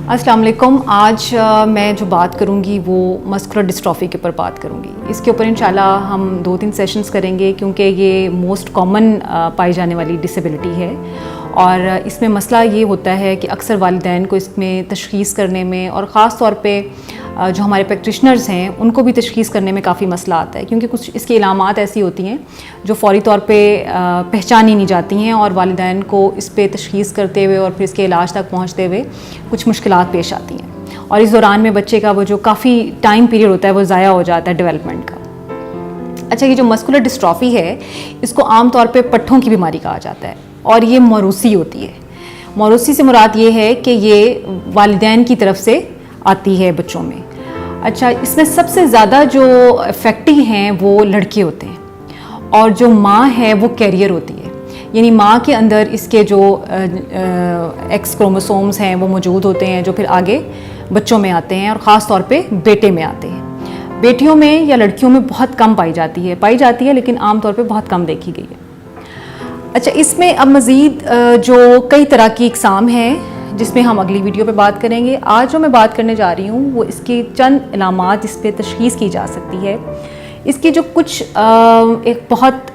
अस्सलाम वालेकुम। आज मैं जो बात करूंगी वो मस्कुलर डिस्ट्रॉफी के ऊपर बात करूंगी। इसके ऊपर इंशाल्लाह हम 2-3 सेशंस करेंगे क्योंकि ये मोस्ट कॉमन पाई जाने वाली डिसेबिलिटी है और इसमें मसला ये होता है कि अक्सर वालिदैन को इसमें तशख़ीस करने में और ख़ास तौर पे जो हमारे प्रैक्टिशनर्स हैं उनको भी तशख़ीस करने में काफ़ी मसला आता है क्योंकि कुछ इसकी इलामात ऐसी होती हैं जो फ़ौरी तौर पे पहचानी नहीं जाती हैं और वालिदैन को इस पे तशख़ीस करते हुए और फिर इसके इलाज तक पहुँचते हुए कुछ मुश्किलात पेश आती हैं और इस दौरान में बच्चे का वो जो काफ़ी टाइम पीरियड होता है वो ज़ाया हो जाता है डेवलपमेंट का। अच्छा, ये जो मस्कुलर डिस्ट्रॉफी है इसको आम तौर पे पट्ठों की बीमारी कहा जाता है और ये मौरूसी होती है। मौरूसी से मुराद ये है कि ये वालिदैन की तरफ से आती है बच्चों में। अच्छा, इसमें सबसे ज़्यादा जो इफेक्टिव हैं वो लड़के होते हैं और जो माँ है वो कैरियर होती है, यानी माँ के अंदर इसके जो एक्स क्रोमोसोम्स हैं वो मौजूद होते हैं जो फिर आगे बच्चों में आते हैं और ख़ास तौर पे बेटे में आते हैं। बेटियों में या लड़कियों में बहुत कम पाई जाती है लेकिन आम तौर पे बहुत कम देखी गई है। अच्छा, इसमें अब मज़ीद जो कई तरह की इकसाम हैं जिसमें हम अगली वीडियो पे बात करेंगे। आज जो मैं बात करने जा रही हूँ वो इसकी चंद इलामात जिस पे तशख़ीस की जा सकती है। इसकी जो कुछ एक बहुत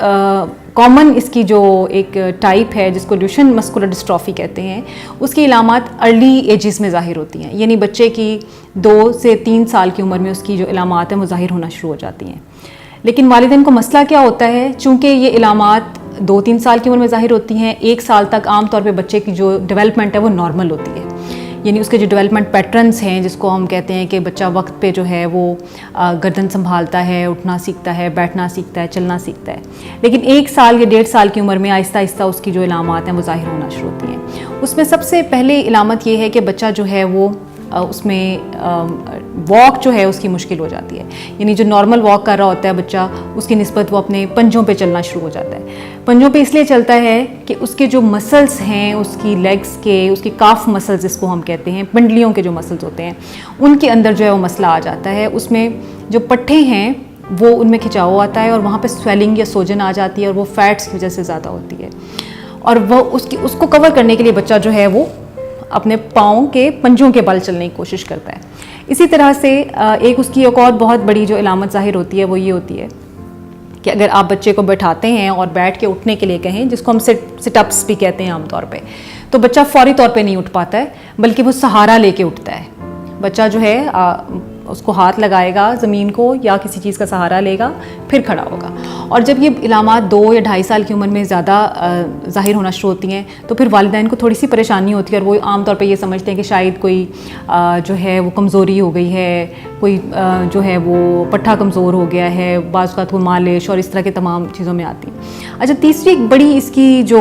कॉमन इसकी जो एक टाइप है जिसको ड्यूशेन मस्कुलर डिस्ट्रॉफी कहते हैं, उसकी इलामात अर्ली एजेस में ज़ाहिर होती हैं, यानी बच्चे की 2 से 3 साल की उम्र में उसकी जो इलामात हैं वो ज़ाहिर होना शुरू हो जाती हैं। लेकिन वालिदैन को मसला क्या होता है, चूँकि ये इलामात 2-3 साल की उम्र में ज़ाहिर होती हैं, 1 साल तक आम तौर पे बच्चे की जो डेवलपमेंट है वो नॉर्मल होती है, यानी उसके जो डेवलपमेंट पैटर्न्स हैं जिसको हम कहते हैं कि बच्चा वक्त पे जो है वो गर्दन संभालता है, उठना सीखता है, बैठना सीखता है, चलना सीखता है। लेकिन 1 साल या 1.5 साल की उम्र में आहिस्ता आहिस्ता उसकी जो इलामात हैं वो ज़ाहिर होना शुरू होती हैं। उसमें सबसे पहले इलामत ये है कि बच्चा जो है वो उसमें वॉक जो है उसकी मुश्किल हो जाती है, यानी जो नॉर्मल वॉक कर रहा होता है बच्चा उसकी निस्बत वो अपने पंजों पे चलना शुरू हो जाता है। पंजों पे इसलिए चलता है कि उसके जो मसल्स हैं उसकी लेग्स के, उसकी काफ मसल्स जिसको हम कहते हैं, पंडलियों के जो मसल्स होते हैं उनके अंदर जो है वो मसला आ जाता है। उसमें जो पट्ठे हैं वो उनमें खिंचाव आता है और वहाँ पर स्वेलिंग या सोजन आ जाती है और वो फैट्स की वजह से ज़्यादा होती है और वो उसको कवर करने के लिए बच्चा जो है वो अपने पाँव के पंजों के बल चलने की कोशिश करता है। इसी तरह से एक उसकी एक और बहुत बड़ी जो इलामत ज़ाहिर होती है वो ये होती है कि अगर आप बच्चे को बैठाते हैं और बैठ के उठने के लिए कहें, जिसको हम सिटअप्स भी कहते हैं आमतौर पे, तो बच्चा फौरी तौर पे नहीं उठ पाता है बल्कि वो सहारा लेके उठता है। बच्चा जो है उसको हाथ लगाएगा ज़मीन को या किसी चीज़ का सहारा लेगा फिर खड़ा होगा और जब ये इलामात 2 या 2.5 साल की उम्र में ज़्यादा ज़ाहिर होना शुरू होती हैं तो फिर वालिदैन को थोड़ी सी परेशानी होती है और वो आमतौर पे ये समझते हैं कि शायद कोई जो है वो कमज़ोरी हो गई है, कोई जो है वो पट्ठा कमज़ोर हो गया है, बाज़ औक़ात वो मालिश और इस तरह के तमाम चीज़ों में आती हैं। अच्छा, तीसरी एक बड़ी इसकी जो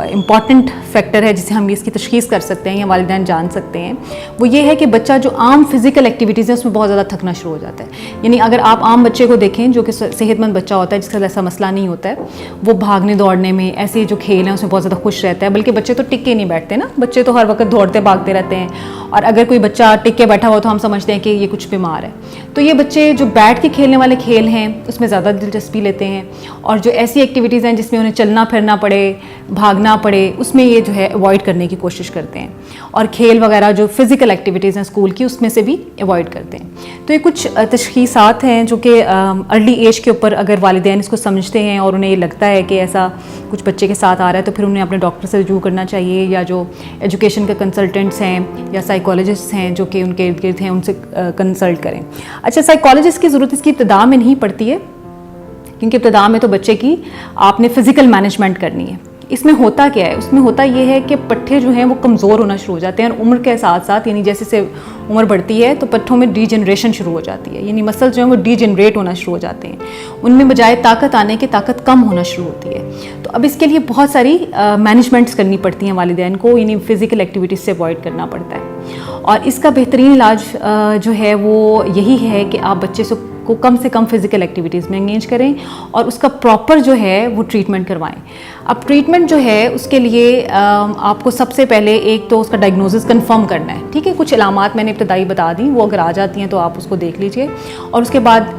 इम्पॉर्टेंट फैक्टर है जिसे हम इसकी तशख़ीस कर सकते हैं या वालिदैन जान सकते हैं वो ये है कि बच्चा जो आम फिज़िकल एक्टिविटीज़ है उसमें बहुत ज़्यादा थकना शुरू हो जाता है। यानी अगर आप आम बच्चे को देखें जो कि सेहतमंद बच्चा होता है जिसका ऐसा मसला नहीं होता है, वो भागने दौड़ने में, ऐसे जो खेल हैं उसमें बहुत ज़्यादा खुश रहता है, बल्कि बच्चे तो टिक के नहीं बैठते ना, बच्चे तो हर वक्त दौड़ते भागते रहते हैं और अगर कोई बच्चा टिक के बैठा हुआ तो हम समझते हैं कि ये कुछ बीमार है। तो ये बच्चे जो बैठ के खेलने वाले खेल हैं उसमें ज़्यादा दिलचस्पी लेते हैं और जो ऐसी एक्टिविटीज़ हैं जिसमें उन्हें चलना फिरना पड़े, भागना पड़े, उसमें ये जो है अवॉइड करने की कोशिश करते हैं और खेल वगैरह जो फिज़िकल एक्टिविटीज़ हैं स्कूल की उसमें से भी अवॉइड करते हैं। तो ये कुछ तशख़ीसात हैं जो कि अर्ली एज के ऊपर अगर वालिदैन इसको समझते हैं और उन्हें ये लगता है कि ऐसा कुछ बच्चे के साथ आ रहा है तो फिर उन्हें अपने डॉक्टर से रजू करना चाहिए या जो एजुकेशन के कंसल्टेंट्स हैं या साइकोलॉजिस्ट हैं जो कि उनके इर्द गिर्द हैं उनसे कंसल्ट करें। अच्छा, साइकोलॉजिस्ट की ज़रूरत इसकी इब्तिदा में नहीं पड़ती है क्योंकि इब्तिदा में तो बच्चे की आपने फ़िज़िकल मैनेजमेंट करनी है। इसमें होता क्या है, उसमें होता ये है कि पट्ठे जो हैं वो कमज़ोर होना शुरू हो जाते हैं और उम्र के साथ साथ, यानी जैसे से उम्र बढ़ती है तो पट्ठों में डीजनरेशन शुरू हो जाती है, यानी मसल जो है वो डीजनरेट होना शुरू हो जाते हैं, उनमें बजाय ताकत आने की ताकत कम होना शुरू होती है। तो अब इसके लिए बहुत सारी मैनेजमेंट्स करनी पड़ती हैं वालिदैन को, यानी फ़िज़िकल एक्टिविटीज़ से अवॉइड करना पड़ता है और इसका बेहतरीन इलाज जो है वो यही है कि आप बच्चे को कम से कम फ़िज़िकल एक्टिविटीज़ में एंगेज करें और उसका प्रॉपर जो है वो ट्रीटमेंट करवाएं। अब ट्रीटमेंट जो है उसके लिए आपको सबसे पहले एक तो उसका डायग्नोसिस कंफर्म करना है, ठीक है। कुछ इलामात मैंने इब्तदाई बता दी, वो अगर आ जाती हैं तो आप उसको देख लीजिए और उसके बाद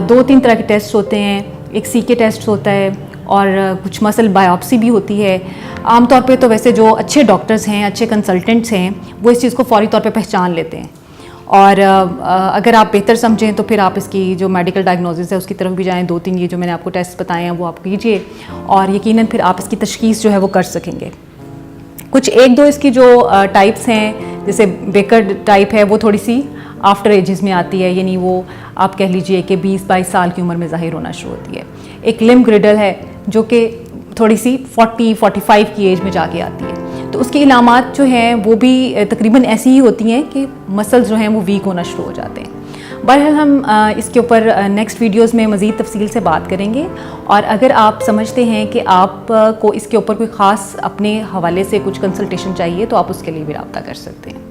2-3 तरह के टेस्ट होते हैं। एक CK टेस्ट होता है और कुछ मसल बायोप्सी भी होती है। आमतौर पे तो वैसे जो अच्छे डॉक्टर्स हैं, अच्छे कंसल्टेंट्स हैं, वो इस चीज़ को फौरी तौर पे पहचान लेते हैं। और अगर आप बेहतर समझें तो फिर आप इसकी जो मेडिकल डायग्नोसिस है उसकी तरफ भी जाएं। 2-3 ये जो मैंने आपको टेस्ट बताए हैं वो आप कीजिए और यकीनन फिर आप इसकी तशख़ीस जो है वो कर सकेंगे। कुछ 1-2 इसकी जो टाइप्स हैं, जैसे बेकर टाइप है, वो थोड़ी सी आफ्टर एजेस में आती है, यानी वो आप कह लीजिए कि 20-22 साल की उम्र में ज़ाहिर होना शुरू होती है। एक लिम्ब ग्रिडल है जो कि थोड़ी सी 40-45 की एज में जाके आती है। तो उसकी इलामात जो हैं वो भी तकरीबन ऐसी ही होती हैं कि मसल्स जो हैं वो वीक होना शुरू हो जाते हैं। बहरहाल हम इसके ऊपर नेक्स्ट वीडियोस में मज़ीद तफसील से बात करेंगे। और अगर आप समझते हैं कि आपको इसके ऊपर कोई ख़ास अपने हवाले से कुछ कंसल्टेशन चाहिए तो आप उसके लिए भी रब्ता कर सकते हैं।